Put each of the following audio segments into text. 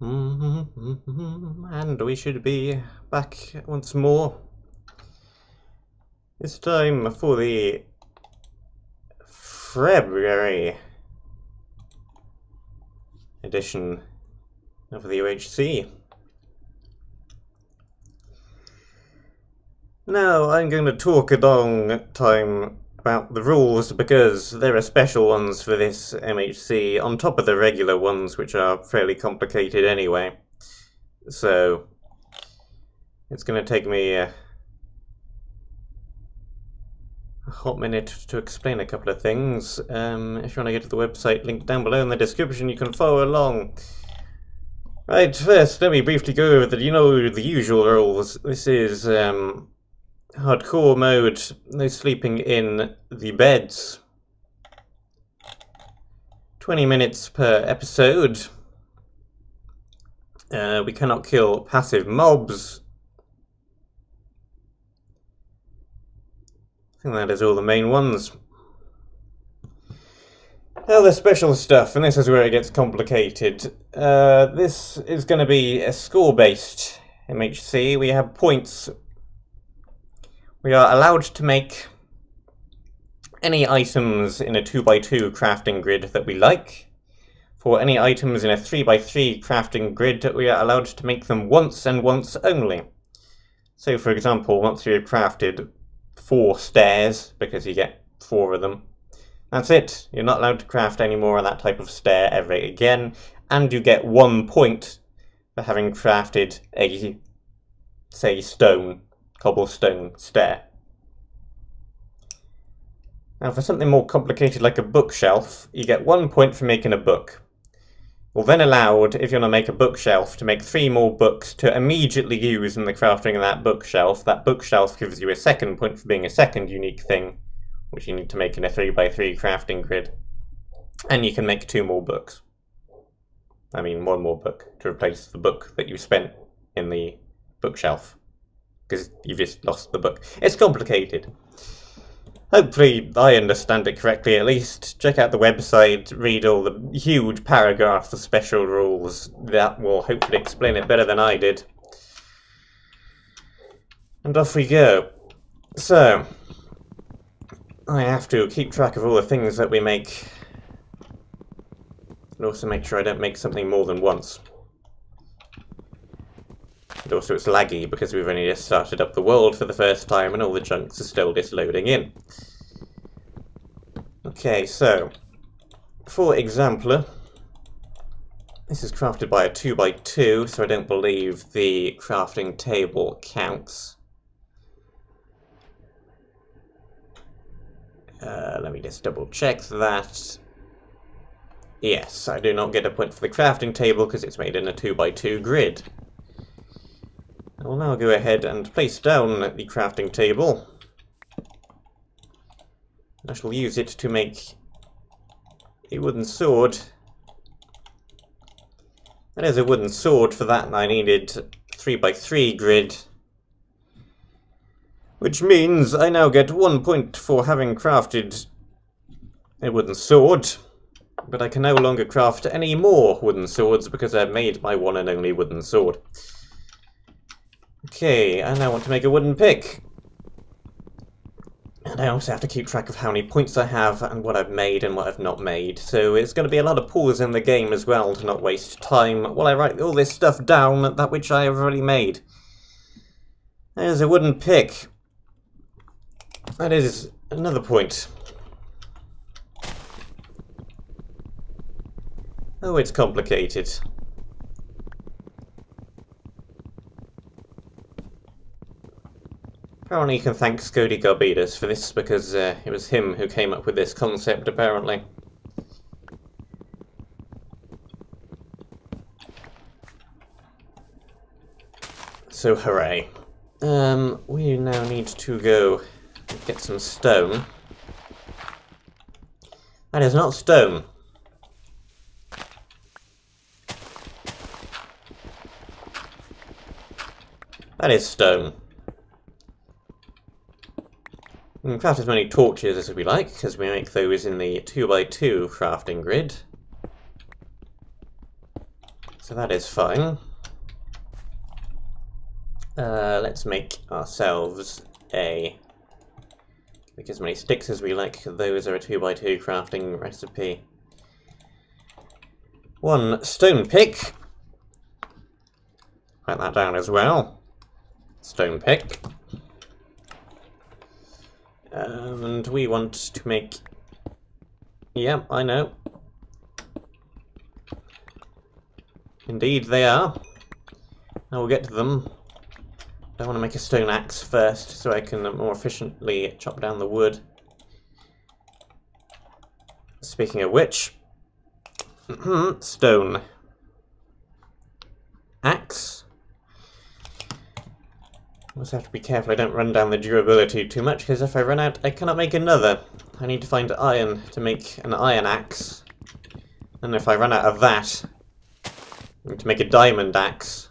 And we should be back once more. This time for the February edition of the OHC. Now I'm going to talk a long time about the rules because there are special ones for this MHC on top of the regular ones, which are fairly complicated anyway. So it's going to take me a hot minute to explain a couple of things. If you want to go to the website, link down below in the description, you can follow along. Right, first let me briefly go over the usual rules. This is hardcore mode, no sleeping in the beds. 20 minutes per episode. We cannot kill passive mobs. I think that is all the main ones. Now the special stuff, and this is where it gets complicated. This is going to be a score-based MHC. We have points. We are allowed to make any items in a 2x2 crafting grid that we like. For any items in a 3x3 crafting grid, we are allowed to make them once and once only. So for example, once you've crafted 4 stairs, because you get 4 of them, that's it. You're not allowed to craft any more of that type of stair ever again, and you get 1 point for having crafted a, say, cobblestone stair. Now for something more complicated like a bookshelf, you get 1 point for making a book. You're then allowed, if you want to make a bookshelf, to make 3 more books to immediately use in the crafting of that bookshelf. That bookshelf gives you a 2nd point for being a 2nd unique thing, which you need to make in a 3x3 crafting grid. And you can make 2 more books. I mean 1 more book to replace the book that you spent in the bookshelf, because you've just lost the book. It's complicated. Hopefully I understand it correctly at least. Check out the website, read all the huge paragraphs of special rules. That will hopefully explain it better than I did. And off we go. So, I have to keep track of all the things that we make. And also make sure I don't make something more than once. And also it's laggy because we've only just started up the world for the first time and all the junks are still just loading in. Okay, so for example, this is crafted by a 2x2, so I don't believe the crafting table counts. Let me just double check that. Yes, I do not get a point for the crafting table because it's made in a 2x2 grid. I will now go ahead and place down the crafting table. I shall use it to make a wooden sword. That is a wooden sword. For that I needed 3x3 grid. Which means I now get 1 point for having crafted a wooden sword. But I can no longer craft any more wooden swords because I've made my one and only wooden sword. Okay, I now want to make a wooden pick. And I also have to keep track of how many points I have and what I've made and what I've not made. So it's going to be a lot of pause in the game as well to not waste time while I write all this stuff down, that which I have already made. There's a wooden pick. That is another point. Oh, it's complicated. Apparently you can thank Scody Garbidas for this, because it was him who came up with this concept, apparently. So, hooray. We now need to go get some stone. That is not stone. That is stone. We can craft as many torches as we like, because we make those in the 2x2 crafting grid. So that is fine. Let's make ourselves make as many sticks as we like. Those are a 2x2 crafting recipe. One stone pick. Write that down as well. Stone pick. And we want to make... Yep, I know. Indeed they are. I will get to them. I want to make a stone axe first so I can more efficiently chop down the wood. Speaking of which, stone axe. I also have to be careful I don't run down the durability too much, because if I run out I cannot make another. I need to find iron to make an iron axe. And if I run out of that, I need to make a diamond axe.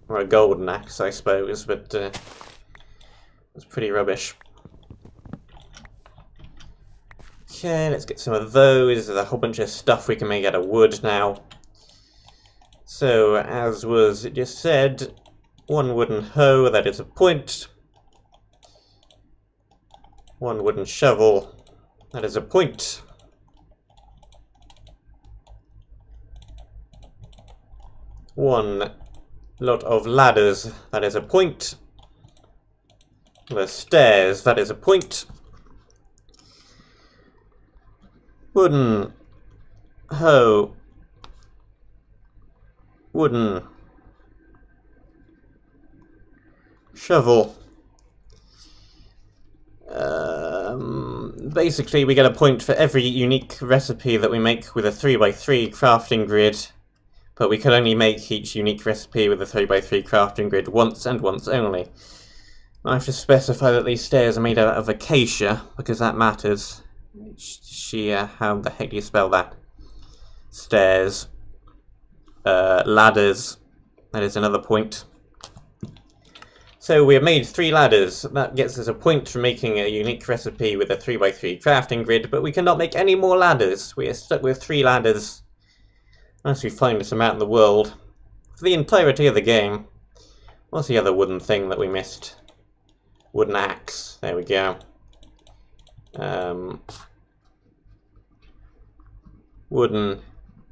Or a golden axe, I suppose, but it's pretty rubbish. Okay, let's get some of those. There's a whole bunch of stuff we can make out of wood now. So, as was just said, one wooden hoe, that is a point. One wooden shovel, that is a point. One lot of ladders, that is a point. The stairs, that is a point. Wooden hoe. Wooden shovel. Basically we get a point for every unique recipe that we make with a 3x3 crafting grid. But we can only make each unique recipe with a 3x3 crafting grid once and once only. I have to specify that these stairs are made out of acacia, because that matters. How the heck do you spell that? Stairs. Ladders. That is another point. So we have made 3 ladders. That gets us a point for making a unique recipe with a 3x3 crafting grid, but we cannot make any more ladders. We are stuck with 3 ladders. Unless we find some out in the world. For the entirety of the game. What's the other wooden thing that we missed? Wooden axe. There we go. Wooden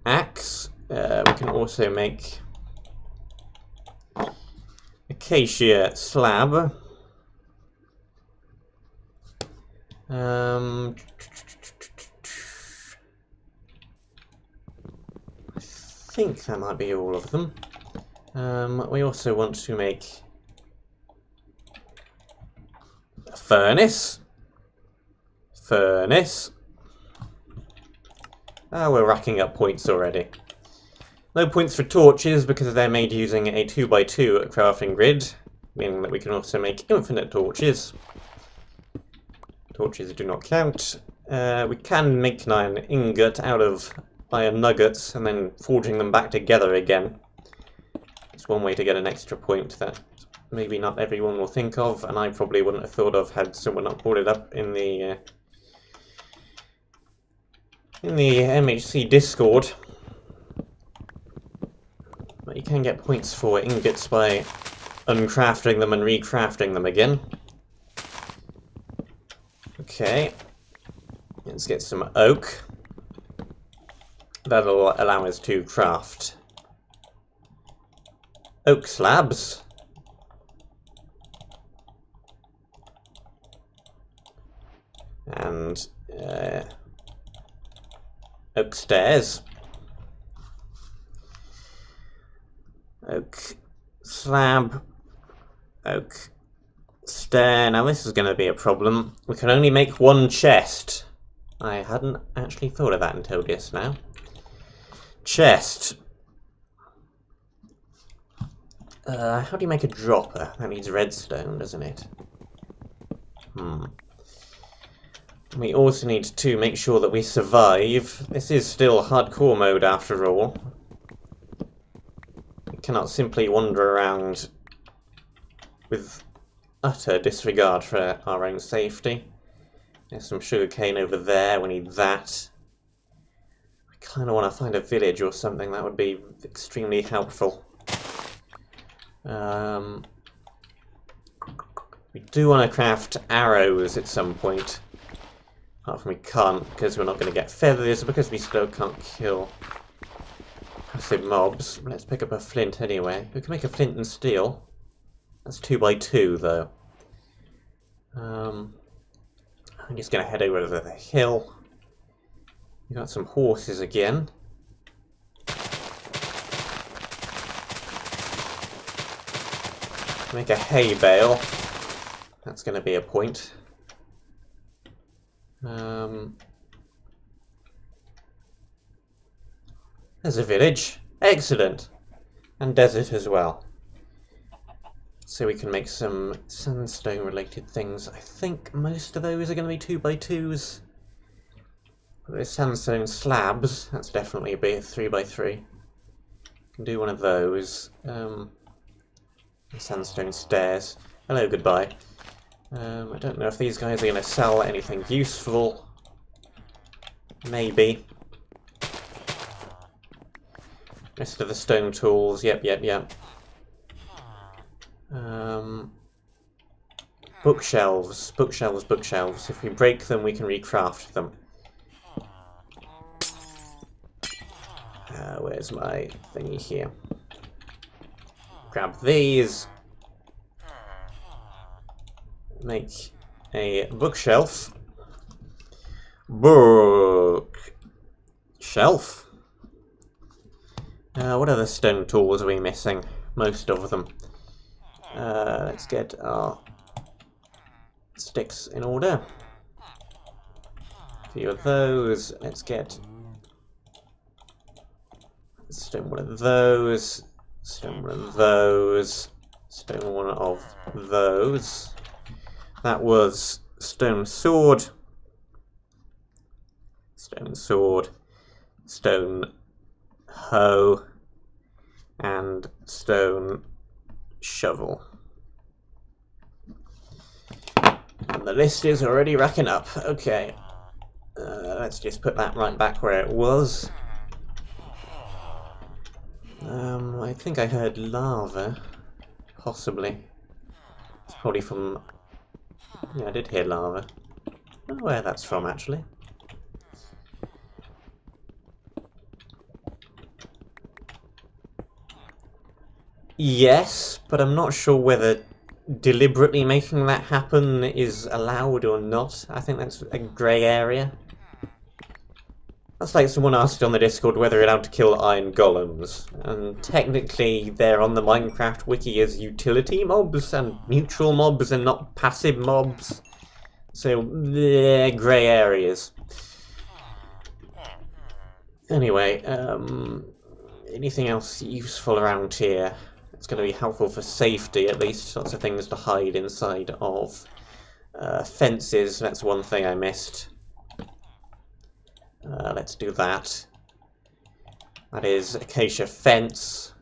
axe. We can also make acacia slab. I think that might be all of them. We also want to make a furnace. Furnace. We're racking up points already. No points for torches because they're made using a 2x2 crafting grid, meaning that we can also make infinite torches. Torches do not count. We can make an iron ingot out of iron nuggets and then forging them back together again. It's one way to get an extra point that maybe not everyone will think of, and I probably wouldn't have thought of had someone not brought it up in the MHC Discord. But you can get points for ingots by uncrafting them and recrafting them again. Okay, let's get some oak. That'll allow us to craft oak slabs. And oak stairs. Oak slab. Oak stair. Now this is going to be a problem. We can only make one chest. I hadn't actually thought of that until just now. Chest. How do you make a dropper? That needs redstone, doesn't it? We also need to make sure that we survive. This is still hardcore mode after all. We cannot simply wander around with utter disregard for our own safety. There's some sugarcane over there, we need that. We kind of want to find a village or something. That would be extremely helpful. We do want to craft arrows at some point. Apart from we can't, because we're not going to get feathers, because we still can't kill passive mobs. Let's pick up a flint anyway. We can make a flint and steel. That's 2x2 though. I'm just going to head over to the hill. We got some horses again. Make a hay bale. That's going to be a point. There's a village. Excellent. And desert as well. So we can make some sandstone related things. I think most of those are going to be 2x2s. There's sandstone slabs. That's definitely a bit 3x3. Can do one of those. Sandstone stairs. Hello, goodbye. I don't know if these guys are going to sell anything useful. Maybe. Rest of the stone tools. Yep. Bookshelves. Bookshelves. If we break them, we can recraft them. Where's my thingy here? Grab these. Make a bookshelf. Bookshelf. What other stone tools are we missing? Most of them. Let's get our sticks in order. A few of those. Let's get stone one of those. Stone one of those. Stone one of those. That was stone sword. Stone sword. Stone hoe. And stone shovel. And the list is already racking up. Okay. Let's just put that right back where it was. I think I heard lava. Possibly. It's probably from... Yeah, I did hear lava. I don't know where that's from, actually. Yes, but I'm not sure whether deliberately making that happen is allowed or not. I think that's a grey area. That's like someone asked on the Discord whether you're allowed to kill iron golems. And technically they're on the Minecraft wiki as utility mobs and neutral mobs and not passive mobs. So, they're grey areas. Anyway, anything else useful around here? It's going to be helpful for safety, at least. Lots of things to hide inside of. Fences, that's one thing I missed. Let's do that. That is acacia fence.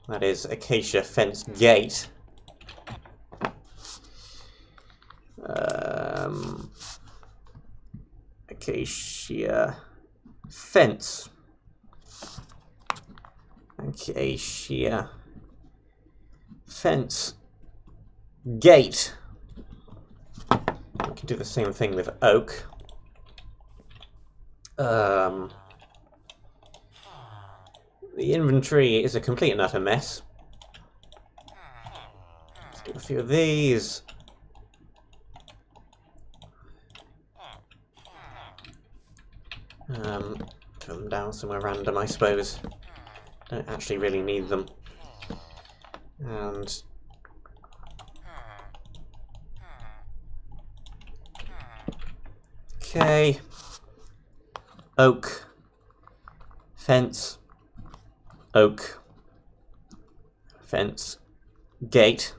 That is acacia fence gate. Acacia fence. Acacia fence gate. We can do the same thing with oak. The inventory is a complete and utter mess. Let's do a few of these. Throw them down somewhere random, I suppose. Don't actually really need them. And okay. Oak. Fence. Oak. Fence. Gate.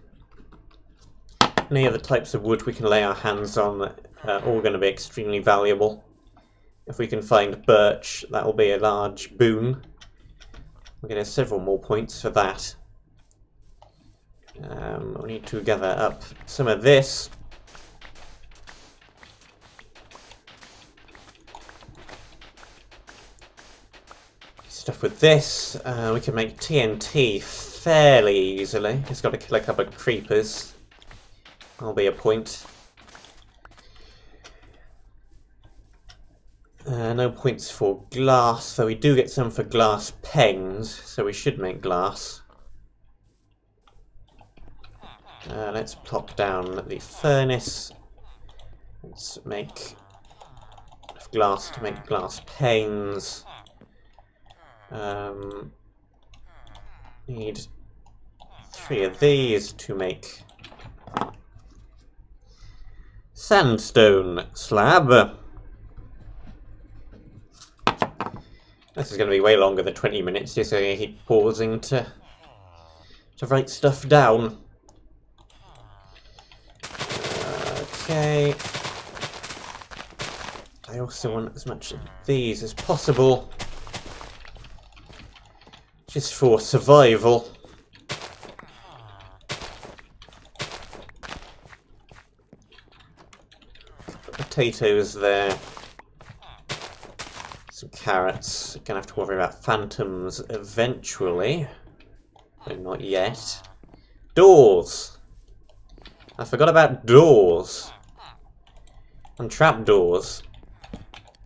Any other types of wood we can lay our hands on are all going to be extremely valuable. If we can find birch, that will be a large boon. We're going to have several more points for that. We need to gather up some of this. stuff with this. We can make TNT fairly easily. Just got to kill a couple of creepers. That'll be a point. No points for glass, though we do get some for glass panes, so we should make glass. Let's plop down the furnace. Let's make glass to make glass panes. Need 3 of these to make sandstone slab. This is going to be way longer than 20 minutes, just so I keep pausing to write stuff down. Okay. I also want as much of these as possible, just for survival. Potatoes there. Some carrots. Gonna have to worry about phantoms eventually. But not yet. Doors! I forgot about doors. And trapdoors.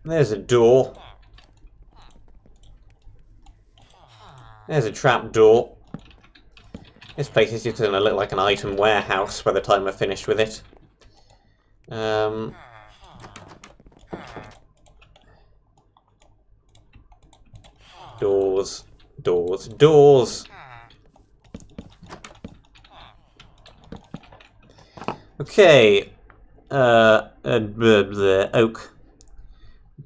There's a door. There's a trapdoor. This place is just going to look like an item warehouse by the time we're finished with it. Doors, doors, doors! Okay. Oak.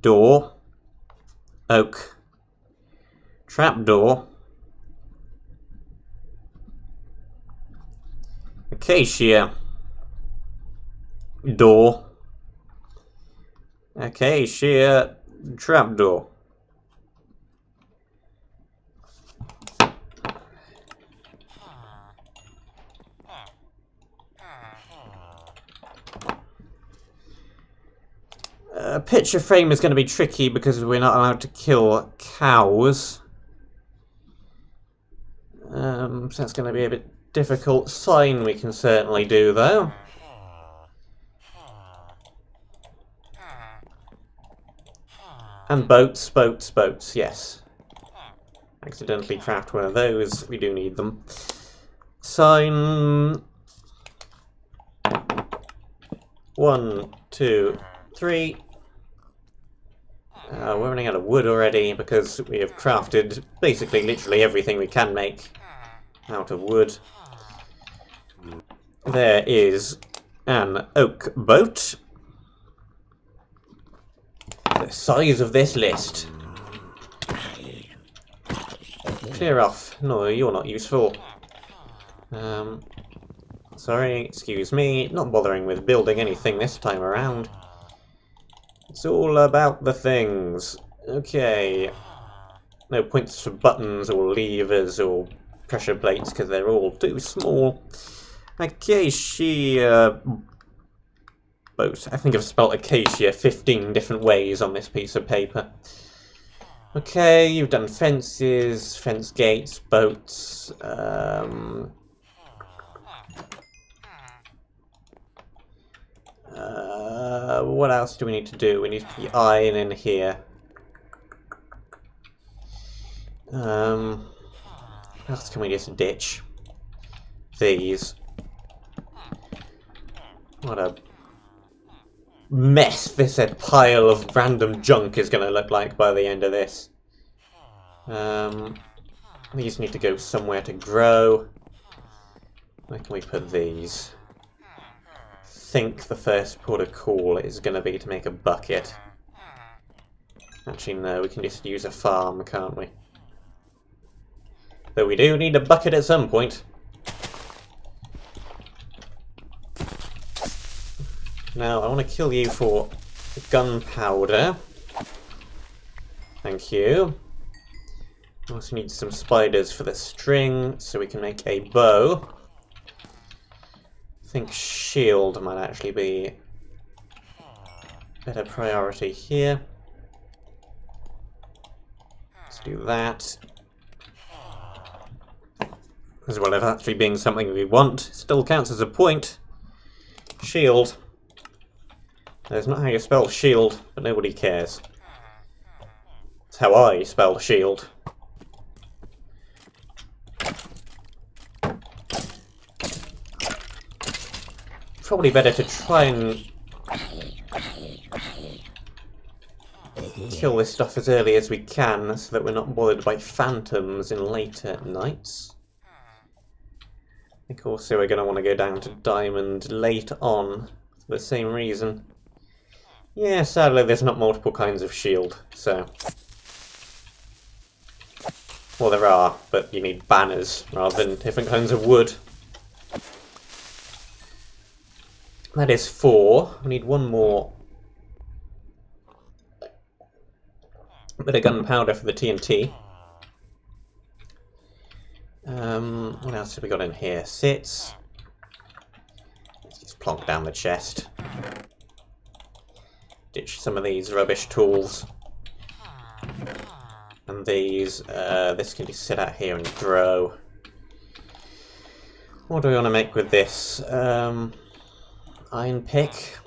Door. Oak. Trapdoor. Acacia. Door. Acacia. Trapdoor. Picture frame is going to be tricky because we're not allowed to kill cows. So that's going to be a bit difficult. Sign we can certainly do, though. And boats, boats, boats, yes. Accidentally craft one of those. We do need them. Sign. 1, 2, 3. We're running out of wood already because we have crafted basically literally everything we can make out of wood. There is an oak boat. The size of this list. Clear off. No, you're not useful. Sorry, excuse me. Not bothering with building anything this time around. It's all about the things. Okay. No points for buttons or levers or pressure plates because they're all too small. Acacia boat. I think I've spelt acacia 15 different ways on this piece of paper. Okay, you've done fences, fence gates, boats. What else do we need to do? We need the iron in here. What else can we just ditch? These. What a mess this pile of random junk is going to look like by the end of this. These need to go somewhere to grow. Where can we put these? I think the first port of call is going to be to make a bucket. Actually, no, we can just use a farm, can't we? Though we do need a bucket at some point. Now, I want to kill you for gunpowder. Thank you. I also need some spiders for the string, so we can make a bow. I think shield might actually be better priority here. Let's Do that. As well as actually being something we want. Still counts as a point. Shield. That's not how you spell shield, but nobody cares. That's how I spell shield. Probably better to try and kill this stuff as early as we can, so that we're not bothered by phantoms in later nights. I think also we're going to want to go down to Diamond late on, for the same reason. Yeah, sadly there's not multiple kinds of shield, so... Well, there are, but you need banners rather than different kinds of wood. That is 4. We need one more bit of gunpowder for the TNT. What else have we got in here? Sits. Let's just plonk down the chest. Ditch some of these rubbish tools. And these, this can just sit out here and grow. What do we want to make with this? Iron pick.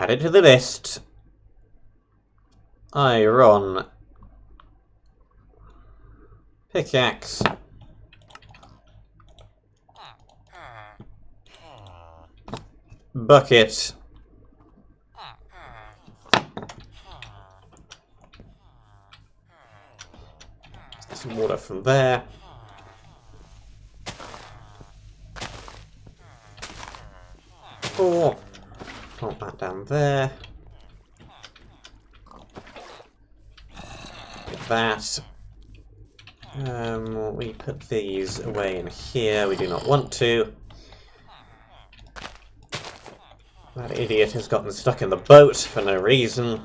Add it to the list. Iron. Pickaxe. Bucket. Some water from there. Put that down there. Get that. We put these away in here. We do not want to. That idiot has gotten stuck in the boat for no reason.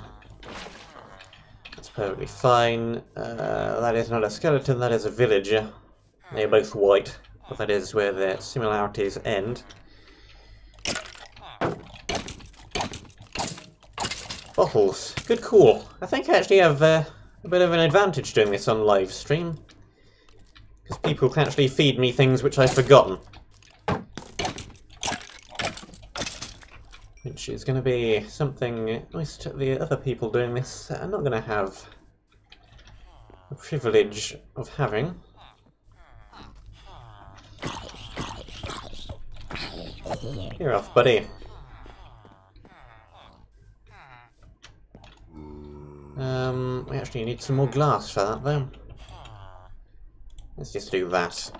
That's perfectly fine. That is not a skeleton, that is a villager. They're both white, but that is where their similarities end. Bottles. Good call. I think I actually have a bit of an advantage doing this on live stream. Because people can actually feed me things which I've forgotten. Which is going to be something most of the other people doing this are not going to have the privilege of having. You're off, buddy. We actually need some more glass for that, though. Let's just do that.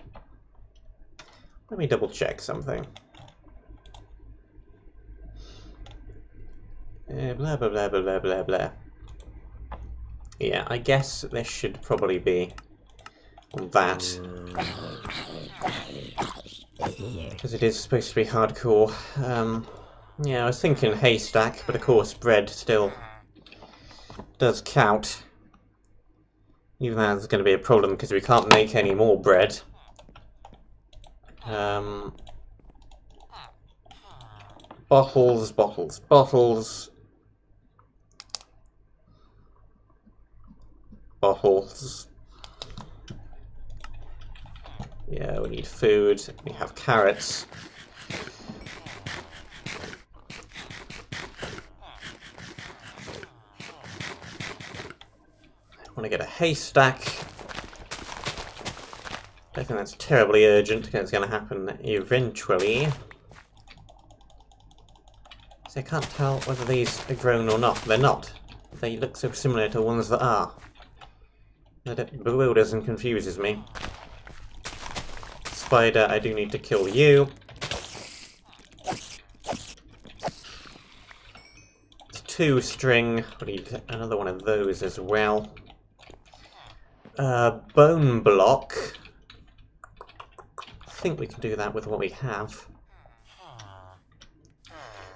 Let me double check something. Blah blah blah blah blah blah blah. Yeah, I guess this should probably be on that. Because it is supposed to be hardcore. Yeah, I was thinking haystack, but of course bread still does count. Even though there's going to be a problem because we can't make any more bread. Bottles, bottles, bottles. Bottles. Yeah, we need food. We have carrots. I want to get a haystack. I think that's terribly urgent because it's going to happen eventually. So I can't tell whether these are grown or not. They're not. They look so similar to ones that are. That bewilders and confuses me. Spider, I do need to kill you. It's 2 string. We need another one of those as well. Bone block. I think we can do that with what we have.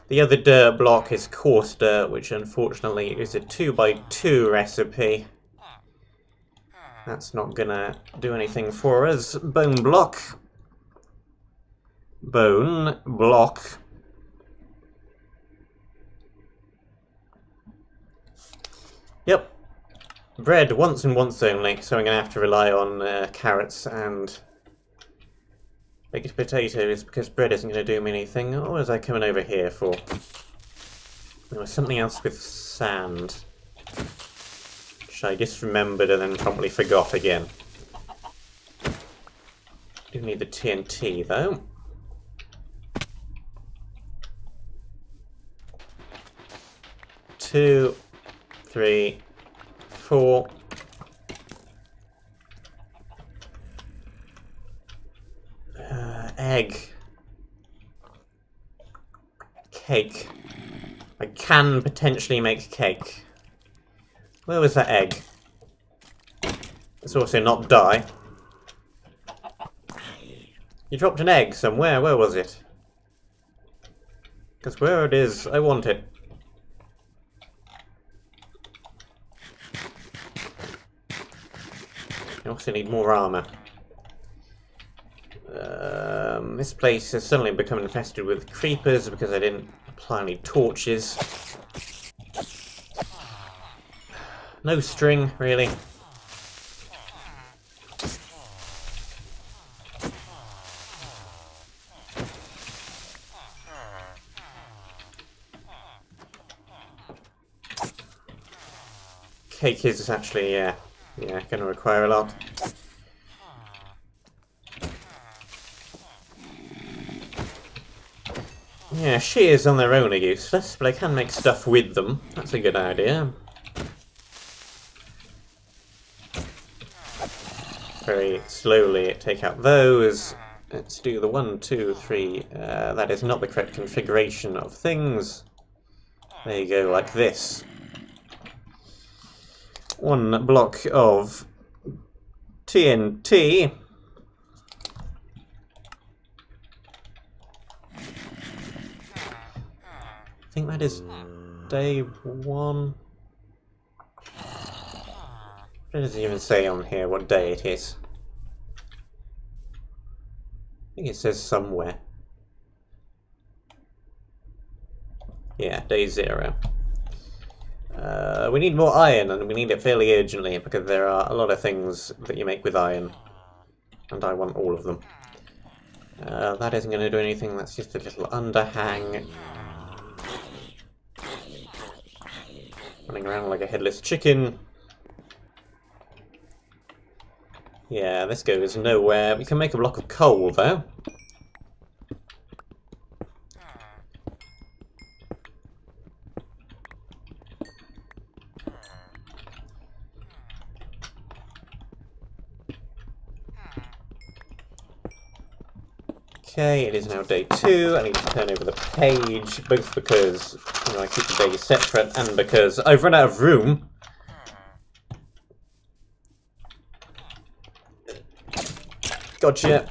The other dirt block is coarse dirt, which unfortunately is a 2x2 recipe. That's not gonna do anything for us. Bone block. Bone block. Yep. Bread once and once only, so I'm going to have to rely on carrots and baked potatoes because bread isn't going to do me anything. What was I coming over here for? There was something else with sand, which I just remembered and then promptly forgot again. Do need the TNT though. Two, 3, 4. Egg. Cake. I can potentially make cake. Where was that egg? Let's also not die. You dropped an egg somewhere. Where was it? Because where it is, I want it. I also need more armor. This place has suddenly become infested with creepers because I didn't apply any torches. No string, really. Cake is actually, yeah, going to require a lot. Yeah, shears on their own are useless, but I can make stuff with them. That's a good idea. Very slowly take out those. Let's do the 1, 2, 3. That is not the correct configuration of things. There you go, like this. 1 block of TNT. I think that is day 1. It doesn't even say on here what day it is. I think it says somewhere. Yeah, day 0. We need more iron, and we need it fairly urgently because there are a lot of things that you make with iron, and I want all of them. That isn't going to do anything, that's just a little underhang. Running around like a headless chicken. Yeah, this goes nowhere. We can make a block of coal, though. Okay, it is now day 2. I need to turn over the page, both because I keep the days separate and because I've run out of room. Gotcha.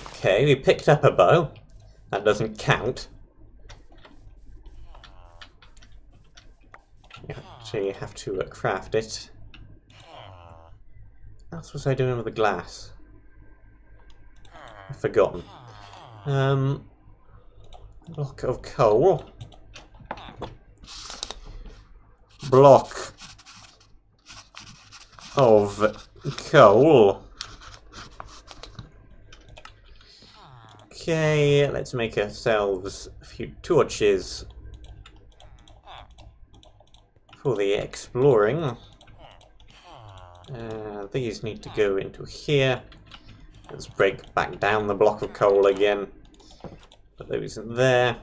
Okay, we picked up a bow. That doesn't count. You actually have to craft it. What else was I doing with the glass? I've forgotten. Block of coal. Block of coal. Okay, let's make ourselves a few torches for the exploring. These need to go into here. Let's break back down the block of coal again. Put those in there.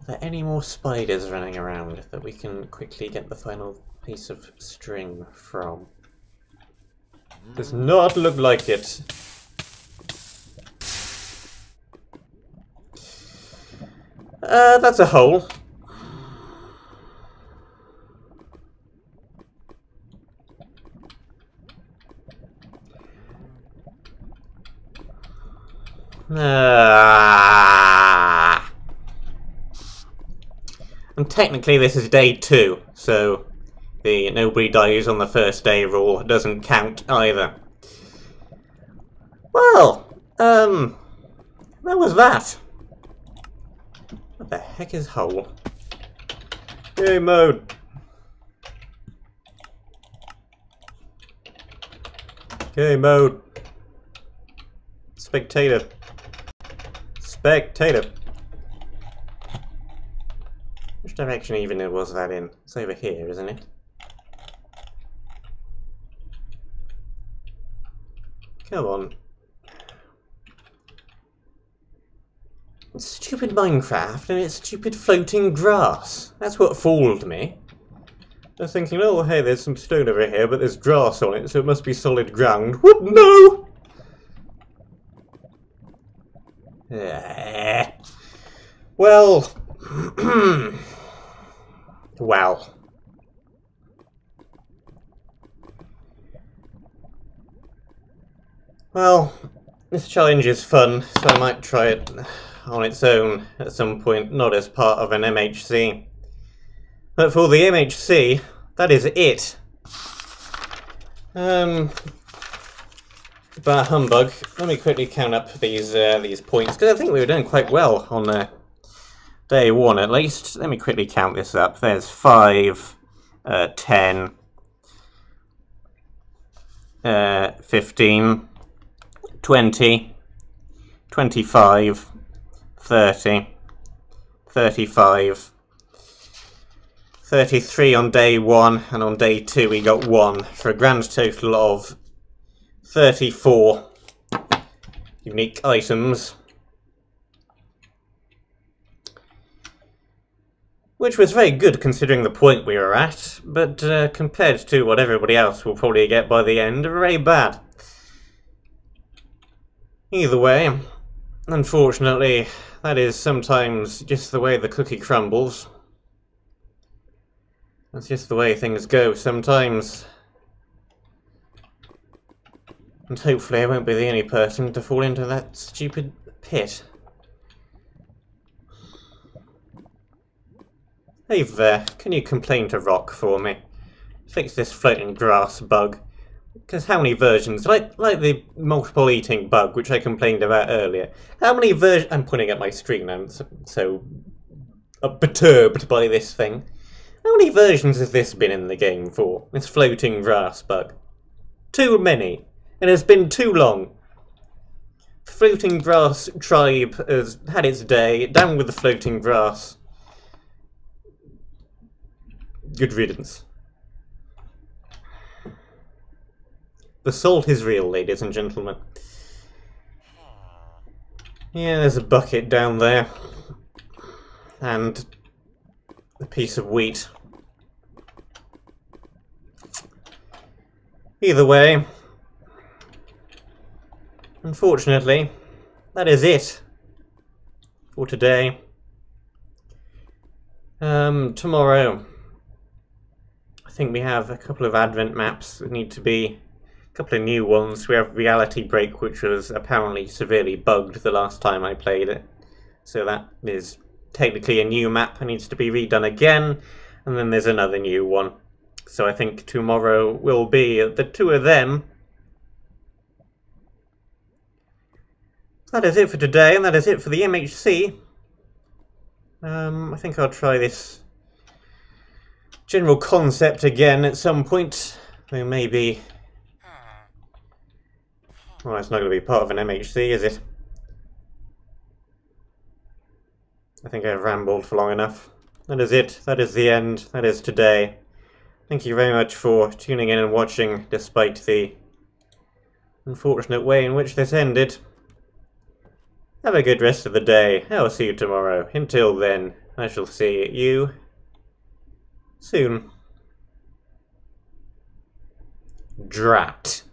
Are there any more spiders running around that we can quickly get the final piece of string from? Does not look like it. That's a hole. And technically this is day 2, so the nobody dies on the first day rule doesn't count either. Well, that was that. the heck is whole? Game mode! Game mode! Spectator! Spectator! Which direction even was that in? It's over here, isn't it? Come on. It's stupid Minecraft and it's stupid floating grass. That's what fooled me. I was thinking, oh hey, there's some stone over here, but there's grass on it, so it must be solid ground. What? No! Well... well... Well, this challenge is fun, so I might try it on its own at some point, not as part of an MHC. But for the MHC, that is it. But humbug. Let me quickly count up these points, because I think we were doing quite well on day one at least. Let me quickly count this up. There's 5, 10, 15, 20, 25, 30, 35, 33 on day 1, and on day 2 we got 1, for a grand total of 34 unique items. Which was very good considering the point we were at, but compared to what everybody else will probably get by the end, very bad. Either way, unfortunately, that is sometimes just the way the cookie crumbles. That's just the way things go sometimes. And hopefully I won't be the only person to fall into that stupid pit. Hey there, can you complain to Rock for me? Fix this floating grass bug. Because how many versions, like the multiple eating bug, which I complained about earlier, how many versions, I'm pointing at my screen, I'm so perturbed by this thing. How many versions has this been in the game for, this floating grass bug? Too many. It has been too long. The floating grass tribe has had its day, down with the floating grass. Good riddance. The salt is real, ladies and gentlemen. Yeah, there's a bucket down there. And a piece of wheat. Either way, unfortunately, that is it for today. Tomorrow, I think we have a couple of Advent maps that need to be a couple of new ones. We have Reality Break, which was apparently severely bugged the last time I played it. So that is technically a new map that needs to be redone again. And then there's another new one. So I think tomorrow will be the two of them. That is it for today, and that is it for the MHC. I think I'll try this general concept again at some point. Though maybe... well, it's not going to be part of an MHC, is it? I think I've rambled for long enough. That is it. That is the end. That is today. Thank you very much for tuning in and watching, despite the unfortunate way in which this ended. Have a good rest of the day. I will see you tomorrow. Until then, I shall see you soon. Drat.